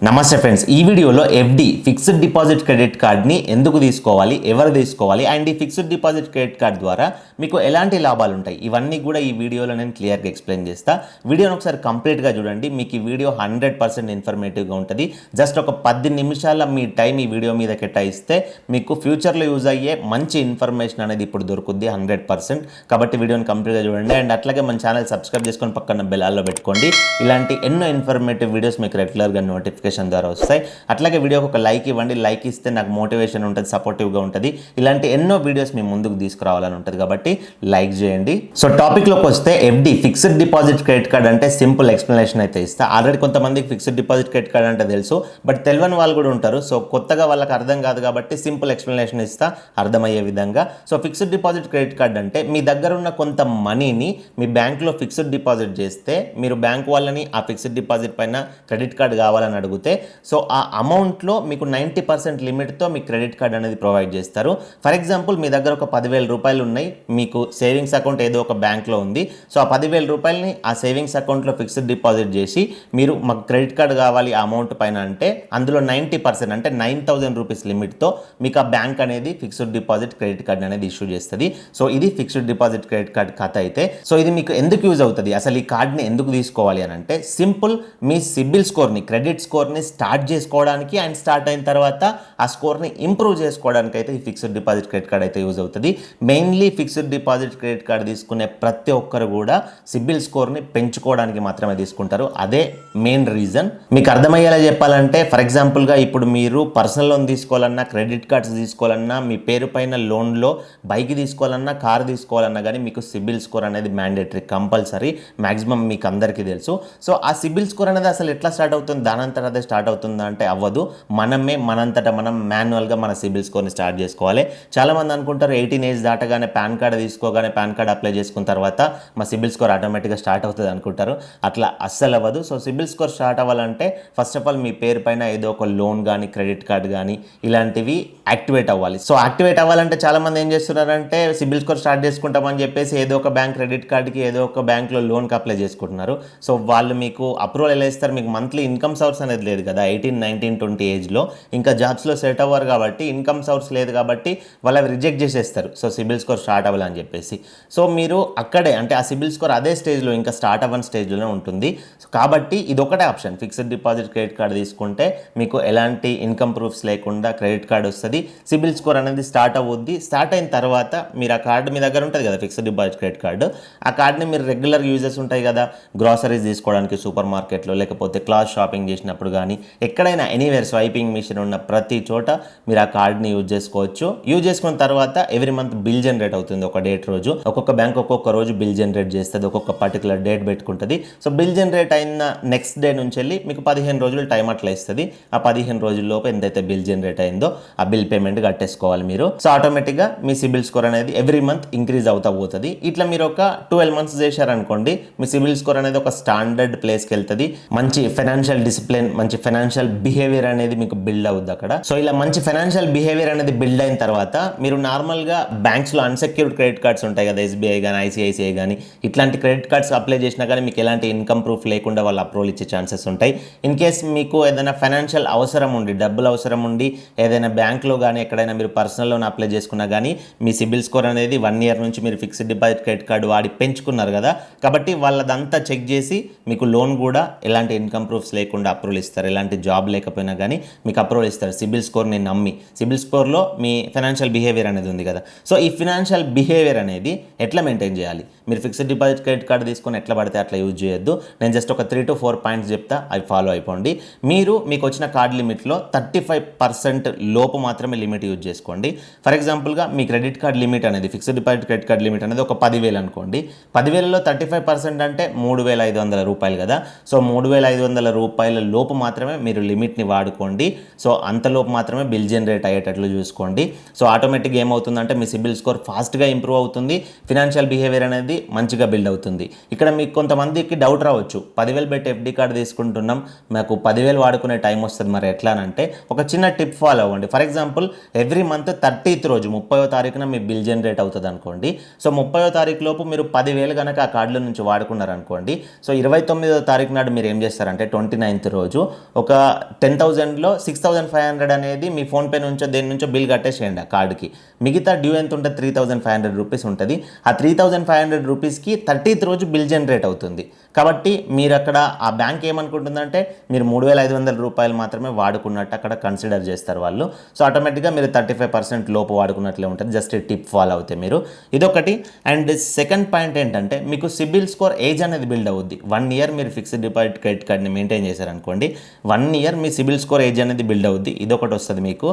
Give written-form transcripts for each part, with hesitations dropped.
నమస్తే ఫ్రెండ్స్, ఈ వీడియోలో ఎఫ్డి ఫిక్స్డ్ డిపాజిట్ క్రెడిట్ కార్డ్ని ఎందుకు తీసుకోవాలి, ఎవరు తీసుకోవాలి అండ్ ఈ ఫిక్స్డ్ డిపాజిట్ క్రెడిట్ కార్డ్ ద్వారా మీకు ఎలాంటి లాభాలు ఉంటాయి, ఇవన్నీ కూడా ఈ వీడియోలో నేను క్లియర్గా ఎక్స్ప్లెయిన్ చేస్తా. వీడియోని ఒకసారి కంప్లీట్గా చూడండి. మీకు ఈ వీడియో 100% ఇన్ఫర్మేటివ్గా ఉంటుంది. జస్ట్ ఒక 10 నిమిషాల మీ టైం ఈ వీడియో మీద కేటాయిస్తే మీకు ఫ్యూచర్లో యూజ్ అయ్యే మంచి ఇన్ఫర్మేషన్ అనేది ఇప్పుడు దొరుకుద్ది 100%. కాబట్టి వీడియోని కంప్లీట్గా చూడండి అండ్ అట్లాగే మన ఛానల్ సబ్స్క్రైబ్ చేసుకొని పక్కన బెల్ పెట్టుకోండి. ఇలాంటి ఎన్నో ఇన్ఫర్మేటివ్ వీడియోస్ మీకు రెగ్యులర్గా నోటిఫికేషన్ ద్వారా వస్తాయి. అట్లాగే వీడియోకి ఒక లైక్ ఇవ్వండి. లైక్ ఇస్తే నాకు మోటివేషన్ ఉంటుంది, సపోర్టివ్గా ఉంటుంది. ఇలాంటి ఎన్నో వీడియోస్ మీ ముందుకు తీసుకురావాలని ఉంటుంది కాబట్టి లైక్ చేయండి. సో టాపిక్లోకి వస్తే FD fixed deposit credit card అంటే సింపుల్ ఎక్స్ప్లెనేషన్ అయితే ఇస్తా. ఆల్రెడీ కొంతమందికి ఫిక్స్డ్ డిపాజిట్ క్రెడిట్ కార్డ్ అంటే తెలుసు, బట్ తెలియని వాళ్ళు కూడా ఉంటారు. సో కొత్తగా వాళ్ళకి అర్థం కాదు కాబట్టి సింపుల్ ఎక్స్ప్లెనేషన్ ఇస్తా అర్థమయ్యే విధంగా. So fixed deposit credit card అంటే మీ దగ్గర ఉన్న కొంత మనీని మీ బ్యాంక్లో ఫిక్స్డ్ డిపాజిట్ చేస్తే మీరు బ్యాంక్ వాళ్ళని ఆ ఫిక్స్డ్ డిపాజిట్ పైన క్రెడిట్ కార్డ్ కావాలని అడిగితే సో ఆ అమౌంట్లో మీకు 90% లిమిట్తో మీ క్రెడిట్ కార్డ్ అనేది ప్రొవైడ్ చేస్తారు. ఫర్ ఎగ్జాంపుల్ మీ దగ్గర ఒక 10,000 రూపాయలు ఉన్నాయి, మీకు సేవింగ్స్ అకౌంట్ ఏదో ఒక బ్యాంక్లో ఉంది. సో ఆ 10,000 రూపాయలని ఆ సేవింగ్స్ అకౌంట్లో ఫిక్స్డ్ డిపాజిట్ చేసి మీరు మాకు క్రెడిట్ కార్డ్ కావాలి ఆ అమౌంట్ పైన అంటే అందులో 90% అంటే 9,000 రూపీస్ లిమిట్తో మీకు ఆ బ్యాంక్ అనేది ఫిక్స్డ్ డిపాజిట్ క్రెడిట్ కార్డ్ అనేది ఇష్యూ చేస్తుంది. సో ఇది ఫిక్స్డ్ డిపాజిట్ క్రెడిట్ కార్డ్ కథ అయితే. సో ఇది మీకు ఎందుకు యూజ్ అవుతుంది, అసలు ఈ కార్డ్ని ఎందుకు తీసుకోవాలి అని అంటే సింపుల్, మీ సిబిల్ స్కోర్ని, క్రెడిట్ స్కోర్ని స్టార్ట్ చేసుకోవడానికి అండ్ స్టార్ట్ అయిన తర్వాత ఆ స్కోర్ని ఇంప్రూవ్ చేసుకోవడానికి అయితే ఈ ఫిక్స్డ్ డిపాజిట్ క్రెడిట్ కార్డ్ అయితే యూజ్ అవుతుంది. Mainly fixed deposit credit card తీసుకునే ప్రతి ఒక్కరు కూడా సిబిల్ స్కోర్ని పెంచుకోవడానికి మాత్రమే తీసుకుంటారు. అదే మెయిన్ రీజన్. మీకు అర్థమయ్యేలా చెప్పాలంటే ఫర్ ఎగ్జాంపుల్గా ఇప్పుడు మీరు పర్సనల్ లోన్ తీసుకోవాలన్నా, క్రెడిట్ కార్డ్స్ తీసుకోవాలన్నా, మీ పేరు పైన లోన్లో బైక్ తీసుకోవాలన్నా, కార్ తీసుకోవాలన్నా కానీ మీకు సిబిల్ స్కోర్ అనేది మ్యాండేటరీ, కంపల్సరీ. మ్యాక్సిమం మీకు అందరికీ తెలుసు. సో ఆ సిబిల్ స్కోర్ అనేది అసలు ఎట్లా స్టార్ట్ అవుతుంది, దానంతట అదే స్టార్ట్ అవుతుందా అంటే అవ్వదు. మనంతటా మనం మాన్యువల్గా మన సిబిల్ స్కోర్ని స్టార్ట్ చేసుకోవాలి. చాలామంది అనుకుంటారు 18 ఏజ్ దాటగానే పాన్ కార్డ్ తీసుకోగానే పాన్ కార్డ్ అప్లై చేసుకున్న తర్వాత మా సిబిల్ స్కోర్ ఆటోమేటిక్గా స్టార్ట్ అవుతుంది అనుకుంటారు. అట్లా అస్సలు అవ్వదు. సో సిబిల్ స్కోర్ స్టార్ట్ అవ్వాలంటే ఫస్ట్ ఆఫ్ ఆల్ మీ పేరు పైన ఏదో ఒక లోన్ కానీ, క్రెడిట్ కార్డ్ కానీ ఇలాంటివి యాక్టివేట్ అవ్వాలి. సో యాక్టివేట్ అవ్వాలంటే చాలామంది ఏం చేస్తున్నారంటే సిబిల్ స్కోర్ స్టార్ట్ చేసుకుంటామని చెప్పేసి ఏదో ఒక బ్యాంక్ క్రెడిట్ కార్డ్కి ఏదో ఒక బ్యాంక్లో లోన్కి అప్లై చేసుకుంటున్నారు. సో వాళ్ళు మీకు అప్రూవల్ ఎలా ఇస్తారు, మీకు మంత్లీ ఇన్కమ్ సోర్స్ అనేది లేదు కదా 18, 19, 20 ఏజ్లో, ఇంకా జాబ్స్లో సెట్ అవ్వరు కాబట్టి, ఇన్కమ్ సోర్స్ లేదు కాబట్టి వాళ్ళు అవి రిజెక్ట్ చేసేస్తారు. సో సిబిల్ స్కోర్ స్టార్ట్ అవ్వాలని చెప్పేసి. సో మీరు అక్కడే అంటే ఆ సిబిల్ స్కోర్ అదే స్టేజ్లో, ఇంకా స్టార్ట్ అవ్వని స్టేజ్లోనే ఉంటుంది. కాబట్టి ఇది ఒకటే option. Fixed deposit credit card తీసుకుంటే మీకు ఎలాంటి ఇన్కమ్ ప్రూఫ్స్ లేకుండా క్రెడిట్ కార్డ్ వస్తుంది, సిబిల్ స్కోర్ అనేది స్టార్ట్ అవుద్ది. స్టార్ట్ అయిన తర్వాత మీరు ఆ కార్డు మీ దగ్గర ఉంటుంది కదా ఫిక్స్డ్ డిపాజిట్ క్రెడిట్ కార్డు, ఆ కార్డుని మీరు రెగ్యులర్ యూజెస్ ఉంటాయి కదా, గ్రాసరీస్ తీసుకోవడానికి సూపర్ మార్కెట్లో, లేకపోతే క్లాత్ షాపింగ్ చేసినప్పుడు కానీ ఎక్కడైనా ఎనీవేర్ స్వైపింగ్ మిషన్ ఉన్న ప్రతి చోట మీరు ఆ కార్డ్ని యూజ్ చేసుకోవచ్చు. యూజ్ చేసుకున్న తర్వాత ఎవ్రీ మంత్ బిల్ జనరేట్ అవుతుంది ఒక డేట్ రోజు. ఒక్కొక్క బ్యాంక్ ఒక్కొక్క రోజు బిల్ జనరేట్ చేస్తుంది, ఒక్కొక్క పర్టికులర్ డేట్ పెట్టుకుంటుంది. సో బిల్ జనరేట్ అయిన నెక్స్ట్ డే నుంచి వెళ్ళి మీకు 15 రోజులు టైం అట్లా ఇస్తుంది. ఆ 15 రోజుల్లోపు ఎంతైతే బిల్ జనరేట్ అయిందో ఆ బిల్ పేమెంట్ కట్టేసుకోవాలి మీరు. సో ఆటోమేటిక్గా మీ సిబిల్ స్కోర్ అనేది ఎవ్రీ మంత్ ఇంక్రీజ్ అవుతా పోతుంది. ఇట్లా మీరు ఒక 12 మంత్స్ చేశారనుకోండి, మీ సిబిల్ స్కోర్ అనేది ఒక స్టాండర్డ్ ప్లేస్కి వెళ్తుంది. మంచి ఫైనాన్షియల్ డిసిప్లిన్, మంచి ఫైనాన్షియల్ బిహేవియర్ అనేది మీకు బిల్డ్ అవుద్ది అక్కడ. సో ఇలా మంచి ఫైనాన్షియల్ బిహేవియర్ అనేది బిల్డ్ అయిన తర్వాత మీరు నార్మల్గా బ్యాంక్స్లో అన్సెక్యూర్డ్ క్రెడిట్ కార్డ్స్ ఉంటాయి కదా, ఎస్బీఐ కానీ, ఐసిఐసిఐ కానీ, ఇట్లాంటి క్రెడిట్ కార్డ్స్ అప్లై చేసినా కానీ మీకు ఎలాంటి ఇన్కమ్ ప్రూఫ్ లేకుండా వాళ్ళు అప్రూవల్ ఇచ్చే ఛాన్సెస్ ఉంటాయి. ఇన్ కేస్ మీకు ఏదైనా ఫైనాన్షియల్ అవసరం ఉండి, డబ్బులు అవసరం ఉండి ఏదైనా బ్యాంక్లో కానీ ఎక్కడైనా మీరు పర్సనల్ లోన్ అప్లై చేసుకున్నా కానీ మీ సిబిల్ స్కోర్ అనేది 1 ఇయర్ నుంచి మీరు ఫిక్స్డ్ డిపాజిట్ క్రెడిట్ కార్డు వాడి పెంచుకున్నారు కదా, కాబట్టి వాళ్ళదంతా చెక్ చేసి మీకు లోన్ కూడా ఎలాంటి ఇన్కమ్ ప్రూఫ్స్ లేకుండా అప్రూవల్ ఇస్తారు. ఎలాంటి జాబ్ లేకపోయినా కానీ మీకు అప్రూవల్ ఇస్తారు సిబిల్ స్కోర్ని నమ్మి. సిబిల్ స్కోర్లో మీ ఫైనాన్షియల్ బిహేవియర్ అనేది ఉంది కదా. సో ఈ ఫైనాన్షియల్ బిహేవియర్ అనేది ఎట్లా మెయింటైన్ చేయాలి, మీరు ఫిక్స్డ్ డిపాజిట్ క్రెడిట్ కార్డు తీసుకొని ఎట్లా పడితే అట్లా యూజ్ చేయొద్దు. నేను జస్ట్ ఒక 3 to 4 పాయింట్స్ చెప్తా, అవి ఫాలో అయిపోండి. మీకు వచ్చిన కార్డ్ లిమిట్లో 35% లోపు మాత్రమే లిమిట్ యూజ్ చేసుకోండి. ఫర్ ఎగ్జాంపుల్గా మీ క్రెడిట్ కార్డ్ లిమిట్ అనేది, fixed deposit credit card limit అనేది ఒక 10,000 అనుకోండి. 10,000లో 35% అంటే 3,500 రూపాయలు కదా. సో 3,500 రూపాయల లోపు మాత్రమే మీరు లిమిట్ని వాడుకోండి. సో అంతలోపు మాత్రమే బిల్ జనరేట్ అయ్యేటట్లు చూసుకోండి. సో ఆటోమేటిక్గా ఏమవుతుందంటే మీ సిబిల్ స్కోర్ ఫాస్ట్గా ఇంప్రూవ్ అవుతుంది, ఫినాన్షియల్ బిహేవియర్ అనేది మంచిగా బిల్డ్ అవుతుంది. ఇక్కడ మీకు కొంతమందికి డౌట్ రావచ్చు, 10,000 పెట్టి ఎఫ్డి కార్డు తీసుకుంటున్నాం, మాకు 10,000 వాడుకునే టైం వస్తుంది మరి ఎట్లా అంటే ఒక చిన్న టిప్ ఫాలో అవ్వండి. For example every month 30th రోజు 30వ తారీఖున మీ బిల్ జనరేట్ అవుతుంది అనుకోండి. సో 30వ తారీఖు లోపు మీరు 10,000 కనుక ఆ కార్డుల నుంచి వాడుకున్నారనుకోండి. సో 29వ తారీఖు నాడు మీరు ఏం చేస్తారంటే 29th రోజు ఒక 10,000లో 6,500 అనేది మీ ఫోన్పే నుంచో దేని నుంచో బిల్ కట్టేసేయండి ఆ కార్డుకి. మిగతా డ్యూ ఎంత ఉంటుంది, 3,500 రూపీస్ ఉంటుంది. ఆ 3,500 రూపీస్కి 30th రోజు బిల్ జనరేట్ అవుతుంది. కాబట్టి మీరు అక్కడ ఆ బ్యాంక్ ఏమనుకుంటుందంటే మీరు 3,500 రూపాయలు మాత్రమే వాడుకున్నట్టు అక్కడ కన్సిడర్ చేస్తారు వాళ్ళు. సో ఆటోమేటిక్గా మీరు 35% లోపు వాడుకున్నట్లే ఉంటుంది, జస్ట్ టిప్ ఫాలో అవుతే మీరు. ఇదొకటి. అండ్ సెకండ్ పాయింట్ ఏంటంటే మీకు సిబిల్ స్కోర్ ఏజ్ అనేది బిల్డ్ అవుద్ది. 1 ఇయర్ మీరు ఫిక్స్డ్ డిపాజిట్ క్రెడిట్ కార్డ్ని మెయింటైన్ చేశారనుకోండి, 1 ఇయర్ మీ సిబిల్ స్కోర్ ఏజ్ అనేది బిల్డ్ అవుద్ది. ఇదొకటి వస్తుంది మీకు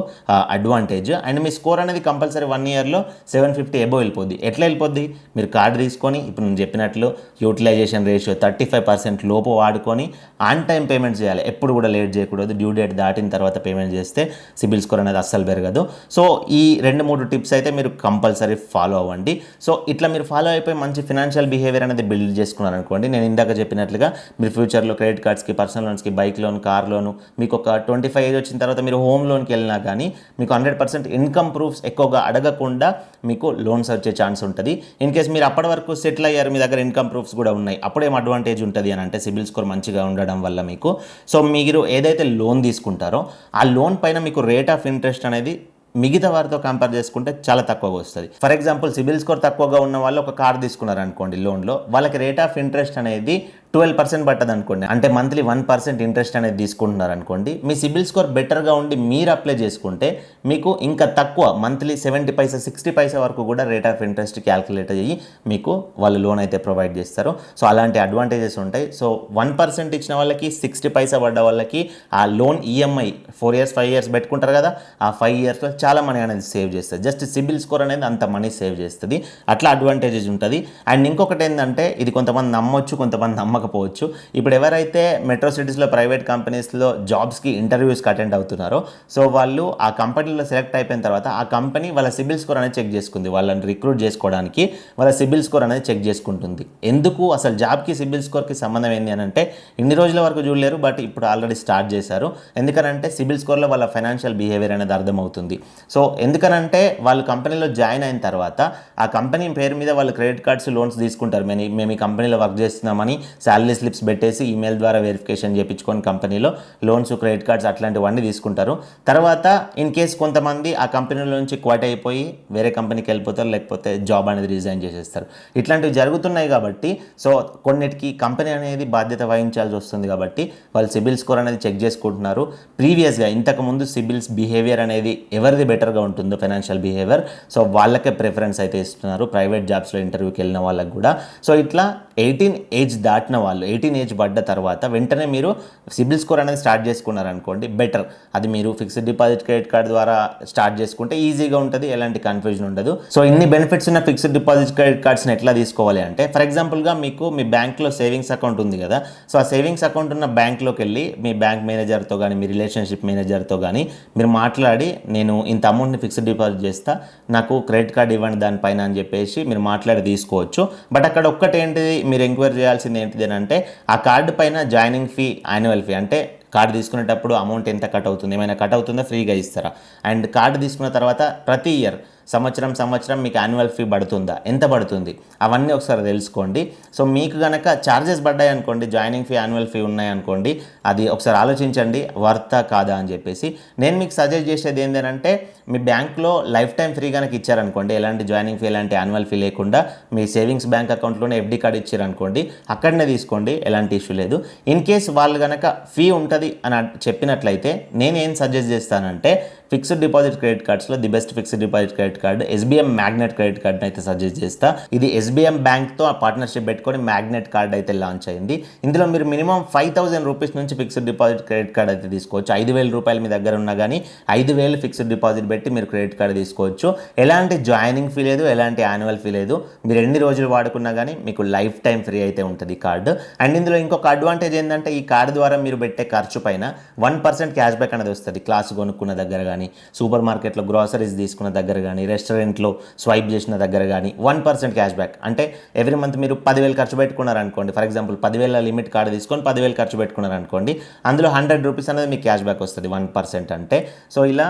అడ్వాంటేజ్. అండ్ మీ స్కోర్ అనేది కంపల్సరీ 1 ఇయర్లో 750 ఎబో వెళ్ళిపోద్ది. ఎట్లా వెళ్ళిపోద్ది, మీరు కార్డు తీసుకొని ఇప్పుడు నేను చెప్పినట్లు యూటిలైజేషన్ రేషియో 35% లోపు వాడుకొని ఆన్ టైం పేమెంట్ చేయాలి. ఎప్పుడు కూడా లేట్ చేయకూడదు. డ్యూ డేట్ దాటిన తర్వాత పేమెంట్ చేస్తే సిబిల్ స్కోర్ అనేది అస్సలు పెరగదు. సో ఈ 2-3 టిప్స్ అయితే మీరు కంపల్సరీ ఫాలో అవ్వండి. సో ఇట్లా మీరు ఫాలో అయిపోయి మంచి ఫినాన్షియల్ బిహేవియర్ అనేది బిల్డ్ చేసుకున్నారనుకోండి, నేను ఇందాక చెప్పినట్లుగా మీరు ఫ్యూచర్లో క్రెడిట్ కార్డ్స్కి, పర్సనల్ లోన్స్కి, బైక్ లోన్, కార్ లోను, మీకు ఒక 25 ఏజ్ వచ్చిన తర్వాత మీరు హోమ్ లోన్కి వెళ్ళినా కానీ మీకు 100% ఇన్కమ్ ప్రూఫ్స్ ఎక్కువగా అడగకుండా మీకు లోన్స్ వచ్చే ఛాన్స్ ఉంటుంది. ఇన్ కేస్ మీరు అప్పటి వరకు సెటిల్ అయ్యారు, మీ దగ్గర ఇన్కమ్ ప్రూఫ్స్ కూడా ఉన్నాయి, అప్పుడేం అడ్వాంటేజ్ ఉంటుంది అని అంటే సిబిల్ స్కోర్ మంచిగా ఉండడం వల్ల మీకు, సో మీరు ఏదైతే లోన్ తీసుకుంటారో ఆ లోన్ పైన మీకు రేట్ ఆఫ్ ఇంట్రెస్ట్ అనేది మిగతా వారితో కంపేర్ చేసుకుంటే చాలా తక్కువగా వస్తుంది. ఫర్ ఎగ్జాంపుల్ సిబిల్ స్కోర్ తక్కువగా ఉన్న వాళ్ళు ఒక కార్ తీసుకున్నారు అనుకోండి లోన్లో, వాళ్ళకి రేట్ ఆఫ్ ఇంట్రెస్ట్ అనేది 12% పట్టదు అనుకోండి, అంటే మంత్లీ 1% ఇంట్రెస్ట్ అనేది తీసుకుంటున్నారు అనుకోండి. మీ సిబిల్ స్కోర్ బెటర్గా ఉండి మీరు అప్లై చేసుకుంటే మీకు ఇంకా తక్కువ మంత్లీ 70 పైసా 60 పైసా వరకు కూడా రేట్ ఆఫ్ ఇంట్రెస్ట్ క్యాల్కులేట్ అయ్యి మీకు వాళ్ళు లోన్ అయితే ప్రొవైడ్ చేస్తారు. సో అలాంటి అడ్వాంటేజెస్ ఉంటాయి. సో 1% ఇచ్చిన వాళ్ళకి 60 పైసా పడ్డ వాళ్ళకి ఆ లోన్ ఈఎంఐ 4 ఇయర్స్ 5 ఇయర్స్ పెట్టుకుంటారు కదా, ఆ 5 ఇయర్స్లో చాలా మనీ అనేది సేవ్ చేస్తుంది. జస్ట్ సిబిల్ స్కోర్ అనేది అంత మనీ సేవ్ చేస్తుంది. అట్లా అడ్వాంటేజెస్ ఉంటుంది. అండ్ ఇంకొకటి ఏంటంటే ఇది కొంతమంది నమ్మొచ్చు, కొంతమంది నమ్మకపోవచ్చు. ఇప్పుడు ఎవరైతే మెట్రో సిటీస్లో ప్రైవేట్ కంపెనీస్లో జాబ్స్కి ఇంటర్వ్యూస్కి అటెండ్ అవుతున్నారో, సో వాళ్ళు ఆ కంపెనీలో సెలెక్ట్ అయిపోయిన తర్వాత ఆ కంపెనీ వాళ్ళ సిబిల్ స్కోర్ అనేది చెక్ చేసుకుంది. వాళ్ళని రిక్రూట్ చేసుకోవడానికి వాళ్ళ సిబిల్ స్కోర్ అనేది చెక్ చేసుకుంటుంది. ఎందుకు అసలు జాబ్కి సిబిల్ స్కోర్కి సంబంధం ఏంటి అని అంటే ఇన్ని రోజుల వరకు చూడలేరు, బట్ ఇప్పుడు ఆల్రెడీ స్టార్ట్ చేశారు. ఎందుకనంటే సిబిల్ స్కోర్లో వాళ్ళ ఫైనాన్షియల్ బిహేవియర్ అనేది అర్థమవుతుంది. సో ఎందుకనంటే వాళ్ళు కంపెనీలో జాయిన్ అయిన తర్వాత ఆ కంపెనీ పేరు మీద వాళ్ళు క్రెడిట్ కార్డ్స్, లోన్స్ తీసుకుంటారు. మేము ఈ కంపెనీలో వర్క్ చేస్తున్నామని శాలరీ స్లిప్స్ పెట్టేసి ఈమెయిల్ ద్వారా వెరిఫికేషన్ చేయించుకొని కంపెనీలో లోన్స్, క్రెడిట్ కార్డ్స్ అట్లాంటివన్నీ తీసుకుంటారు. తర్వాత ఇన్ కేస్ కొంతమంది ఆ కంపెనీలో నుంచి క్వాట్ అయిపోయి వేరే కంపెనీకి వెళ్ళిపోతారు, లేకపోతే జాబ్ అనేది రిజైన్ చేసేస్తారు. ఇట్లాంటివి జరుగుతున్నాయి కాబట్టి సో కొన్నిటికి కంపెనీ అనేది బాధ్యత వహించాల్సి వస్తుంది. కాబట్టి వాళ్ళు సిబిల్ స్కోర్ అనేది చెక్ చేసుకుంటున్నారు. ప్రీవియస్గా ఇంతకుముందు సిబిల్స్ బిహేవియర్ అనేది ఎవరిది బెటర్గా ఉంటుందో ఫైనాన్షియల్ బిహేవియర్, సో వాళ్ళకే ప్రిఫరెన్స్ అయితే ఇస్తున్నారు ప్రైవేట్ జాబ్స్లో ఇంటర్వ్యూకి వెళ్ళిన వాళ్ళకి కూడా. సో ఇట్లా 18 ఏజ్ దాటిన వాళ్ళు 18 ఏజ్ పడ్డ తర్వాత వెంటనే మీరు సిబిల్ స్కోర్ అనేది స్టార్ట్ చేసుకున్నారనుకోండి బెటర్. అది మీరు ఫిక్స్డ్ డిపాజిట్ క్రెడిట్ కార్డ్ ద్వారా స్టార్ట్ చేసుకుంటే ఈజీగా ఉంటుంది, ఎలాంటి కన్ఫ్యూజన్ ఉండదు. సో ఇన్ని బెనిఫిట్స్ ఉన్న ఫిక్స్డ్ డిపాజిట్ క్రెడిట్ కార్డ్స్ని ఎట్లా తీసుకోవాలి అంటే, ఫర్ ఎగ్జాంపుల్గా మీకు మీ బ్యాంక్లో సేవింగ్స్ అకౌంట్ ఉంది కదా, సో ఆ సేవింగ్స్ అకౌంట్ ఉన్న బ్యాంక్లోకి వెళ్ళి మీ బ్యాంక్ మేనేజర్తో కానీ మీ రిలేషన్షిప్ మేనేజర్తో కానీ మీరు మాట్లాడి నేను ఇంత అమౌంట్ని ఫిక్స్డ్ డిపాజిట్ చేస్తా, నాకు క్రెడిట్ కార్డ్ ఇవ్వండి దానిపైన అని చెప్పేసి మీరు మాట్లాడి తీసుకోవచ్చు. బట్ అక్కడ ఒక్కటి ఏంటిది మీరు ఎంక్వైరీ చేయాల్సింది ఏంటిది అంటే ఆ కార్డు పైన జాయినింగ్ ఫీ, యాన్యువల్ ఫీ, అంటే కార్డు తీసుకునేటప్పుడు అమౌంట్ ఎంత కట్ అవుతుంది, ఏమైనా కట్ అవుతుందా, ఫ్రీగా ఇస్తారా, అండ్ కార్డు తీసుకున్న తర్వాత ప్రతి ఇయర్ సంవత్సరం మీకు యాన్యువల్ ఫీ పడుతుందా, ఎంత పడుతుంది, అవన్నీ ఒకసారి తెలుసుకోండి. సో మీకు కనుక ఛార్జెస్ పడ్డాయి అనుకోండి, జాయినింగ్ ఫీ, యాన్యువల్ ఫీ ఉన్నాయి అనుకోండి, అది ఒకసారి ఆలోచించండి వర్తా కాదా అని చెప్పేసి. నేను మీకు సజెస్ట్ చేసేది ఏంటంటే మీ బ్యాంక్లో లైఫ్ టైం ఫ్రీ కనుక ఇచ్చారనుకోండి, ఎలాంటి జాయినింగ్ ఫీ, ఎలాంటి యాన్యువల్ ఫీ లేకుండా మీ సేవింగ్స్ బ్యాంక్ అకౌంట్లోనే ఎఫ్డి కార్డ్ ఇచ్చారనుకోండి, అక్కడనే తీసుకోండి, ఎలాంటి ఇష్యూ లేదు. ఇన్ కేస్ వాళ్ళు కనుక ఫీ ఉంటుంది అని చెప్పినట్లయితే నేను ఏం సజెస్ట్ చేస్తానంటే ఫిక్స్డ్ డిపాజిట్ క్రెడిట్ కార్డ్స్లో the best fixed deposit credit card SBM magnet credit కార్డ్ని అయితే సజెస్ట్ చేస్తా. ఇది ఎస్బీఎం బ్యాంక్తో పార్ట్నర్షిప్ పెట్టుకొని మ్యాగ్నెట్ కార్డ్ అయితే లాంచ్ అయింది. ఇందులో మీరు మినిమం 5,000 రూపీస్ నుంచి ఫిక్స్డ్ డిపాజిట్ క్రెడిట్ కార్డ్ అయితే తీసుకోవచ్చు. 5,000 రూపాయలు మీ దగ్గర ఉన్నా కానీ 5,000 ఫిక్స్డ్ డిపాజిట్ పెట్టి మీరు క్రెడిట్ కార్డ్ తీసుకోవచ్చు. ఎలాంటి జాయినింగ్ ఫీ లేదు, ఎలాంటి యాన్యువల్ ఫీ లేదు. మీరు ఎన్ని రోజులు వాడుకున్నా కానీ మీకు లైఫ్ టైం ఫ్రీ అయితే ఉంటుంది కార్డు. అండ్ ఇందులో ఇంకొక అడ్వాంటేజ్ ఏంటంటే ఈ కార్డు ద్వారా మీరు పెట్టే ఖర్చు పైన 1% క్యాష్ బ్యాక్ అనేది వస్తుంది. క్లాస్ కొనుక్కున్న దగ్గర కానీ, సూపర్ మార్కెట్లో గ్రాసరీస్ తీసుకున్న దగ్గర కానీ, రెస్టారెంట్లో స్వైప్ చేసిన దగ్గర కానీ 1% క్యాష్ బ్యాక్. అంటే ఎవ్రీ మంత్ మీరు 10,000 ఖర్చు పెట్టుకున్నారనుకోండి, ఫర్ ఎగ్జాంపుల్ 10,000 లిమిట్ కార్డు తీసుకొని 10,000 ఖర్చు పెట్టుకున్నారనుకోండి, అనుకోండి, అందులో 100 రూపీస్ అనేది మీకు క్యాష్ బ్యాక్ వస్తుంది 1% అంటే. సో ఇలా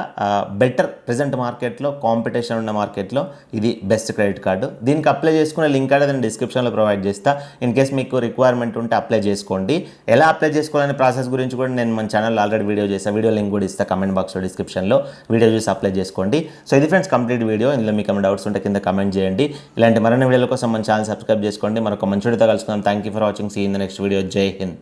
బెటర్ ప్రెజెంట్ మార్కెట్లో, కాంపిటీషన్ ఉన్న మార్కెట్లో ఇది బెస్ట్ క్రెడిట్ కార్డు. దీనికి అప్లై చేసుకునే లింక్ అనేది నేను డిస్క్రిప్షన్లో ప్రొవైడ్ చేస్తా. ఇన్ కేస్ మీకు రిక్వైర్మెంట్ ఉంటే అప్లై చేసుకోండి. ఎలా అప్లై చేసుకోవాలనే ప్రాసెస్ గురించి కూడా నేను మన ఛానల్లో ఆల్రెడీ వీడియో చేస్తాను. వీడియో లింక్ కూడా ఇస్తా కమెంట్ బాక్స్లో, డిస్క్రిప్షన్లో. వీడియో చూసి అప్లై చేసుకోండి. సో ఇది ఫ్రెండ్స్ కంప్లీట్ వీడియో. ఇందులో మీకు ఏమైనా డౌట్స్ ఉంటే కింద కమెంట్ చేయండి. ఇలాంటి మరిన్ని వీడియోల కోసం మన ఛానల్ సబ్స్క్రైబ్ చేసుకోండి. మరొక మంచి వీడియోతో కలుసుకుందాం. Thank you for watching. See in the next video. జై హింద్.